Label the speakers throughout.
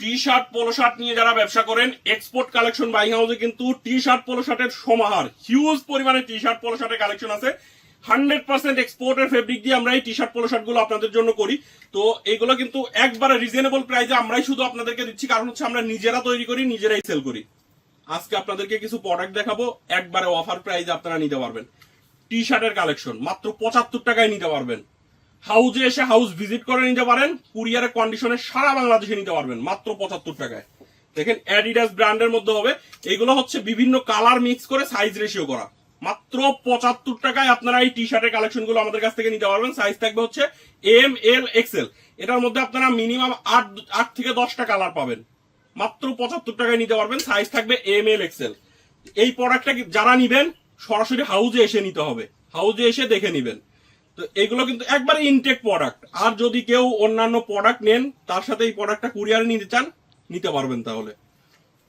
Speaker 1: T shirt polo shirt নিয়ে যারা ব্যবসা করেন, এক্সপোর্ট কালেকশন বাইং হাউসে কিন্তু টি শার্ট পোলো শার্টের সমাহার, হিউজ পরিমাণে টি শার্ট পোলো শার্টের কালেকশন আছে। 100% এক্সপোর্টের ফেব্রিক দিয়ে আমরা এই টি শার্ট পোলো শার্ট গুলো আপনাদের জন্য করি। তো এগুলো কিন্তু একবারে রিজনেবল প্রাইসে আমরাই শুধু আপনাদেরকে দিচ্ছি, কারণ হচ্ছে আমরা নিজেরা তৈরি করি, নিজেরাই সেল করি। আজকে আপনাদেরকে কিছু প্রোডাক্ট দেখাবো, একবারে অফার প্রাইসে আপনারা নিতে পারবেন। টি শার্টের কালেকশন মাত্র 75 টাকায় নিতে পারবেন। হাউজে এসে হাউস ভিজিট করে নিতে পারেন, কুরিয়ারের কন্ডিশনে সারা বাংলাদেশে নিতে পারবেন মাত্র 75 টাকায়। দেখেন অ্যাডিডাস ব্র্যান্ডের মধ্যে হবে, এগুলো হচ্ছে বিভিন্ন কালার মিক্স করে সাইজ রেশিও করা। মাত্র 75 টাকায় আপনারা এই টি শার্টের কালেকশন গুলো আমাদের কাছ থেকে নিতে পারবেন। সাইজ থাকবে হচ্ছে এম, এল, এক্সেল। এটার মধ্যে আপনারা মিনিমাম 8 থেকে 10টা কালার পাবেন। মাত্র 75 টাকায় নিতে পারবেন। সাইজ থাকবে এম, এল, এক্সেল। এই প্রোডাক্টটা যারা নিবেন সরাসরি হাউজে এসে নিতে হবে, হাউজে এসে দেখে নিবেন। তো এগুলো কিন্তু একবারে ইনটেক প্রোডাক্ট। আর যদি কেউ অন্যান্য প্রোডাক্ট নেন, তার সাথে এই প্রোডাক্টটা কুরিয়ারে নিতে চান, নিতে পারবেন। তাহলে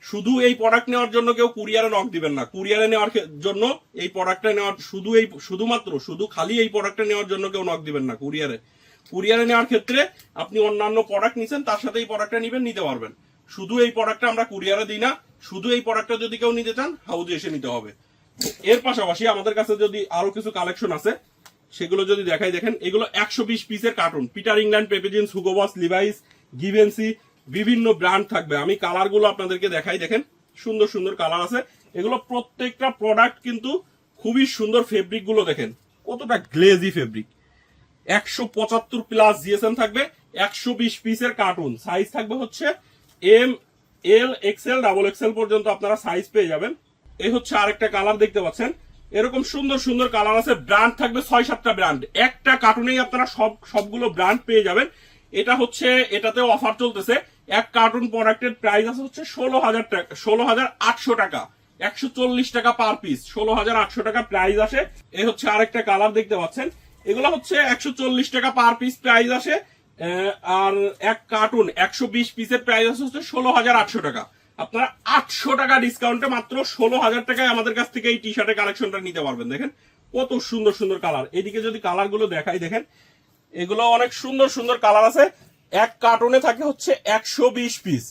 Speaker 1: শুধু এই প্রোডাক্ট নেওয়ার জন্য কেউ কুরিয়ারে নক দিবেন না। কুরিয়ারে নেওয়ার জন্য এই প্রোডাক্টটা নেওয়ার শুধু খালি এই প্রোডাক্টটা নেওয়ার জন্য কেউ নক দিবেন না। কুরিয়ারে নেওয়ার ক্ষেত্রে আপনি অন্যান্য প্রোডাক্ট নিছেন, তার সাথে এই প্রোডাক্টটা নিবেন, নিতে পারবেন। শুধু এই প্রোডাক্টটা আমরা কুরিয়ারে দিই না, শুধু এই প্রোডাক্টটা যদি কেউ নিতে চান হাউজে এসে নিতে হবে। এর পাশাপাশি আমাদের কাছে যদি আরো কিছু কালেকশন আছে সেগুলো যদি দেখাই, দেখেন এগুলো 120 পিসের carton. Peter England, Pepe Jeans, Hugo Boss, Levi's, Givenchy, বিভিন্ন ব্র্যান্ড থাকবে। আমি কালার গুলো আপনাদেরকে দেখাই, দেখেন সুন্দর সুন্দর কালার আছে। এগুলো প্রত্যেকটা প্রোডাক্ট কিন্তু খুবই সুন্দর। ফেব্রিক গুলো দেখেন কতটা গ্লেজি ফেব্রিক। 175 প্লাস জিএসএম থাকবে। 120 পিসের কার্টুন। সাইজ থাকবে হচ্ছে এম, এল, এক্সেল, ডাবল এক্সেল পর্যন্ত আপনারা সাইজ পেয়ে যাবেন। এই হচ্ছে আরেকটা কালার দেখতে পাচ্ছেন। এরকম সুন্দর সুন্দর কালার আছে। ব্র্যান্ড থাকবে 6-7টা ব্র্যান্ড। একটা কার্টুনেই আপনারা সবগুলো ব্র্যান্ড পেয়ে যাবেন। এটা হচ্ছে, এটাতেও অফার চলতেছে। এক কার্টুন প্রোডাক্টের প্রাইস আছে হচ্ছে 16,000 টাকা, 16,800 টাকা, 140 টাকা পার পিস। 16,800 টাকা প্রাইস আসে। এই হচ্ছে আরেকটা কালার দেখতে পাচ্ছেন। এগুলো হচ্ছে 140 টাকা পার পিস প্রাইস আসে। আর এক কার্টুন 120 পিসের প্রাইস আছে হচ্ছে 16,800 টাকা। আপনারা 800 টাকা ডিসকাউন্টে মাত্র 16,000 টাকায় আমাদের কাছ থেকে এই টি শার্টের কালেকশনটা নিতে পারবেন। দেখেন কত সুন্দর সুন্দর কালার। এদিকে যদি কালার গুলো দেখাই, দেখেন এগুলো অনেক সুন্দর সুন্দর কালার আছে। এক কার্টুনে থাকে হচ্ছে 120 পিস।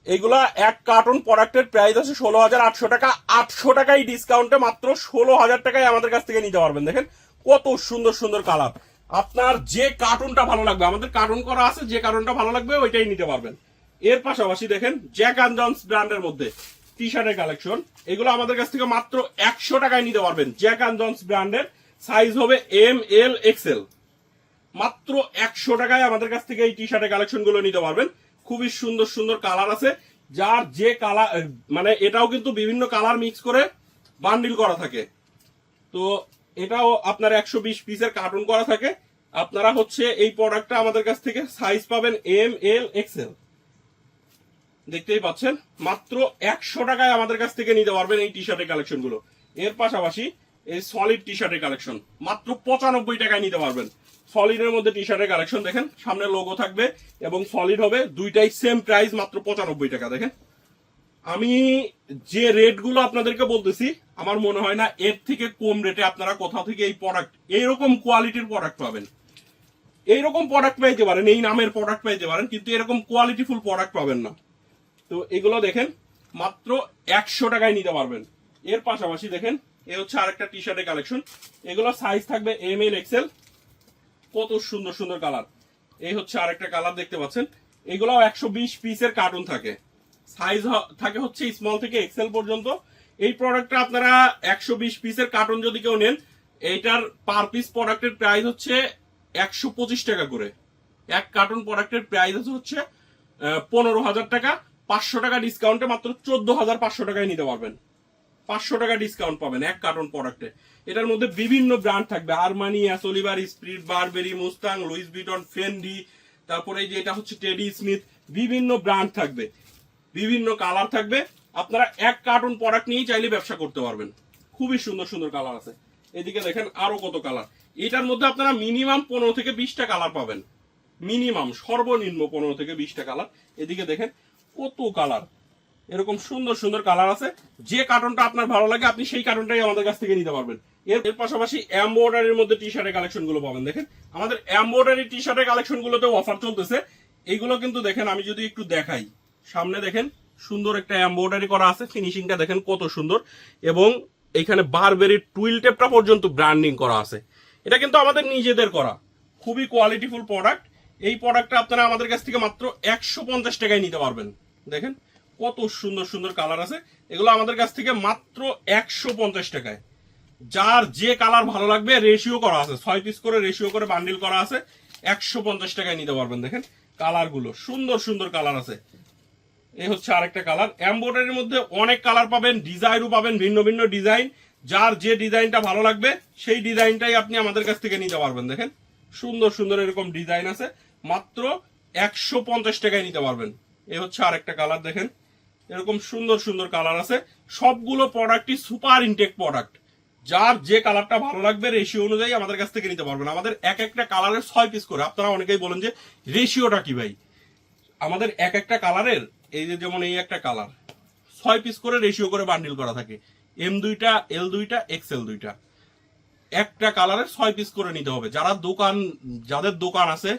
Speaker 1: এগুলা এক কার্টুন প্রোডাক্টের প্রাইস আছে 16,800 টাকা। 800 টাকায় ডিসকাউন্টে মাত্র 16,000 টাকায় আমাদের কাছ থেকে নিতে পারবেন। দেখেন কত সুন্দর সুন্দর কালার। আপনার যে কার্টুনটা ভালো লাগবে, আমাদের কার্টুন করা আছে, যে কার্টুনটা ভালো লাগবে ওইটাই নিতে পারবেন। এর পাশাপাশি দেখেন জ্যাক অ্যান্ড জন্স ব্র্যান্ডের মধ্যে টি শার্টের কালেকশন। এগুলো আমাদের কাছ থেকে মাত্র 100 টাকায় নিতে পারবেন। জ্যাক অ্যান্ড জন্স ব্র্যান্ডের সাইজ হবে এম, এল, এক্সেল। মাত্র 100 টাকায় আমাদের কাছ থেকে এই টি শার্টের কালেকশন গুলো নিতে পারবেন। খুবই সুন্দর সুন্দর কালার আছে। যার যে কালার, মানে এটাও কিন্তু বিভিন্ন কালার মিক্স করে বান্ডিল করা থাকে। তো এটাও আপনার 120 পিসের কার্টুন করা থাকে। আপনারা হচ্ছে এই প্রোডাক্টটা আমাদের কাছ থেকে সাইজ পাবেন এম, এল, এক্সেল। দেখতেই পাচ্ছেন মাত্র 100 টাকায় আমাদের কাছ থেকে নিতে পারবেন এই টি শার্টের কালেকশন গুলো। এর পাশাপাশি এই সলিড টি শার্টের কালেকশন মাত্র 95 টাকায় নিতে পারবেন। সলিডের মধ্যে টি শার্টের কালেকশন দেখেন, সামনে লোগো থাকবে এবং সলিড হবে, দুইটাই সেম প্রাইস মাত্র 95 টাকা। দেখেন আমি যে রেট গুলো আপনাদেরকে বলতেছি, আমার মনে হয় না এর থেকে কম রেটে আপনারা কোথাও থেকে এই প্রোডাক্ট, এইরকম কোয়ালিটির প্রোডাক্ট পাবেন। এইরকম প্রোডাক্ট পাইতে পারেন, এই নামের প্রোডাক্ট পাইতে পারেন, কিন্তু এরকম কোয়ালিটিফুল প্রোডাক্ট পাবেন না। তো এগুলো দেখেন মাত্র 100 টাকায় নিতে পারবেন। এর পাশাপাশি দেখেন এ হচ্ছে আরেকটা টি শার্টের কালেকশন। এগুলো সাইজ থাকবে এম, এল, এক্সেল। কত সুন্দর সুন্দর কালার। এই হচ্ছে আরেকটা কালার দেখতে পাচ্ছেন। এগুলো 120 পিসের কার্টুন থাকে। সাইজ থাকে হচ্ছে স্মল থেকে এক্সেল পর্যন্ত। এই প্রোডাক্টটা আপনারা 120 পিসের কার্টুন যদি কেউ নেন, এইটার পার পিস প্রোডাক্টের প্রাইস হচ্ছে 125 টাকা করে। এক কার্টুন প্রোডাক্টের প্রাইস হচ্ছে 15,000 টাকা। 500 টাকা ডিসকাউন্টে মাত্র 14,500 টাকায় নিতে পারবেন। 500 টাকা ডিসকাউন্ট পাবেন এক কার্টুন প্রোডাক্টে। এটার মধ্যে বিভিন্ন ব্র্যান্ড থাকবে, Armani, S Oliver, Esprit, Burberry, Mustang, Louis Vuitton, Fendi, তারপরে এই যে এটা হচ্ছে টেডি স্মিথ। বিভিন্ন ব্র্যান্ড থাকবে, বিভিন্ন কালার থাকবে। আপনারা এক কার্টুন প্রোডাক্ট নিয়েই চাইলে ব্যবসা করতে পারবেন। খুবই সুন্দর সুন্দর কালার আছে। এদিকে দেখেন আরো কত কালার। এটার মধ্যে আপনারা মিনিমাম 15 থেকে 20টা কালার পাবেন। মিনিমাম, সর্বনিম্ন 15 থেকে 20টা কালার। এদিকে দেখেন কত কালার। এরকম সুন্দর সুন্দর কালার আছে। যে কার্টুনটা আপনার ভালো লাগে আপনি সেই কার্টুনটাই আমাদের কাছ থেকে নিতে পারবেন। এর পাশাপাশি এমব্রয়ডারির মধ্যে টি শার্টের কালেকশন গুলো পাবেন। দেখেন আমাদের এমব্রয়ডারি টি শার্টের কালেকশন গুলোতে অফার চলতেছে। এইগুলো কিন্তু দেখেন, আমি যদি একটু দেখাই, সামনে দেখেন সুন্দর একটা এমব্রয়ডারি করা আছে, ফিনিশিংটা দেখেন কত সুন্দর, এবং এইখানে বারবেরি টুইল টেপটা পর্যন্ত ব্র্যান্ডিং করা আছে। এটা কিন্তু আমাদের নিজেদের করা, খুবই কোয়ালিটিফুল প্রোডাক্ট। এই প্রোডাক্টটা আপনারা আমাদের কাছ থেকে মাত্র 150 টাকায় নিতে পারবেন। দেখেন কত সুন্দর সুন্দর কালার আছে, এগুলো আমাদের কাছ থেকে মাত্র 150 টাকায়। যার যে কালার ভালো লাগবে, রেশিও করা আছে, 6 পিস করে রেশিও করে বান্ডিল করা আছে, 150 টাকায় নিতে পারবেন। দেখেন কালার গুলো সুন্দর সুন্দর কালার আছে। এই হচ্ছে আরেকটা কালার, এমব্রয়ডারির মধ্যে অনেক কালার পাবেন, ডিজাইনও পাবেন, ভিন্ন ভিন্ন ডিজাইন। যার যে ডিজাইনটা ভালো লাগবে সেই ডিজাইনটাই আপনি আমাদের কাছ থেকে নিতে পারবেন। দেখেন সুন্দর সুন্দর এরকম ডিজাইন আছে, মাত্র 150 টাকায় নিতে পারবেন। এই হচ্ছে আরেকটা কালার, দেখেন এরকম সুন্দর সুন্দর কালার আছে। সবগুলো প্রোডাক্টই সুপার ইনটেক প্রোডাক্ট। যার যে কালারটা ভালো লাগবে রেশিও অনুযায়ী আমাদের কাছ থেকে নিতে পারবেন। আমাদের এক একটা কালারের 6 পিস করে। আপনারা অনেকেই বলেন যে রেশিওটা কি ভাই, আমাদের এক একটা কালারের, এই যে যেমন এই একটা কালার 6 পিস করে রেশিও করে বান্ডিল করা থাকে, M2টা, L2টা, XL2টা, একটা কালারের 6 পিস করে নিতে হবে। যাদের দোকান আছে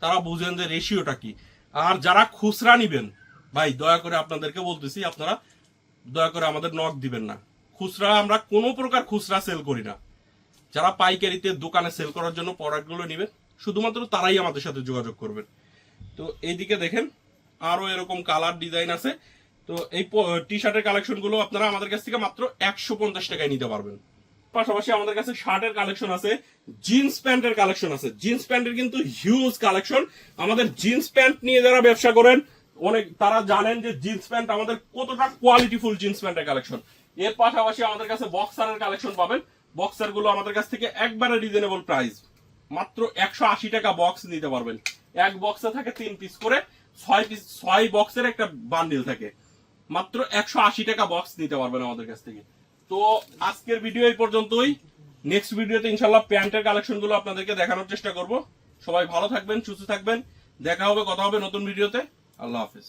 Speaker 1: তারা বুঝেন যে রেশিওটা কি। আর যারা খুচরা নিবেন ভাই, দয়া করে আপনাদেরকে বলতেছি, আপনারা দয়া করে আমাদের নক দিবেন না। খুচরা আমরা কোনো প্রকার খুচরা সেল করি না। যারা পাইকারিতে দোকানে সেল করার জন্য প্রোডাক্টগুলো নেবেন, শুধুমাত্র তারাই আমাদের সাথে যোগাযোগ করবেন। তো এইদিকে দেখেন আরো এরকম কালার ডিজাইন আছে। তো এই টি শার্টের কালেকশন গুলো আপনারা আমাদের কাছ থেকে মাত্র 150 টাকায় নিতে পারবেন। পাশাপাশি আমাদের কাছে শার্টের কালেকশন আছে, জিন্স প্যান্টের কালেকশন আছে। জিন্স প্যান্টের কিন্তু হিউজ কালেকশন। আমাদের জিন্স প্যান্ট নিয়ে যারা ব্যবসা করেন অনেক, তারা জানেন যে জিন্স প্যান্ট আমাদের কতটা কোয়ালিটিফুল জিন্স প্যান্টের কালেকশন। এর পাশাপাশি আমাদের কাছে বক্সারের কালেকশন পাবেন। বক্সার গুলো আমাদের কাছ থেকে একবারে রিজনেবল প্রাইস, মাত্র 180 টাকা বক্স নিতে পারবেন। এক বক্সে থাকে 3 পিস করে, 6 বক্সের একটা বান্ডিল থাকে, মাত্র 180 টাকা বক্স নিতে পারবেন আমাদের কাছ থেকে। তো আজকের ভিডিও এই পর্যন্তই। নেক্সট ভিডিওতে ইনশাল্লাহ প্যান্টের কালেকশন গুলো আপনাদেরকে দেখানোর চেষ্টা করব। সবাই ভালো থাকবেন, সুস্থ থাকবেন, দেখা হবে, কথা হবে নতুন ভিডিওতে। আল্লাহ হাফেজ।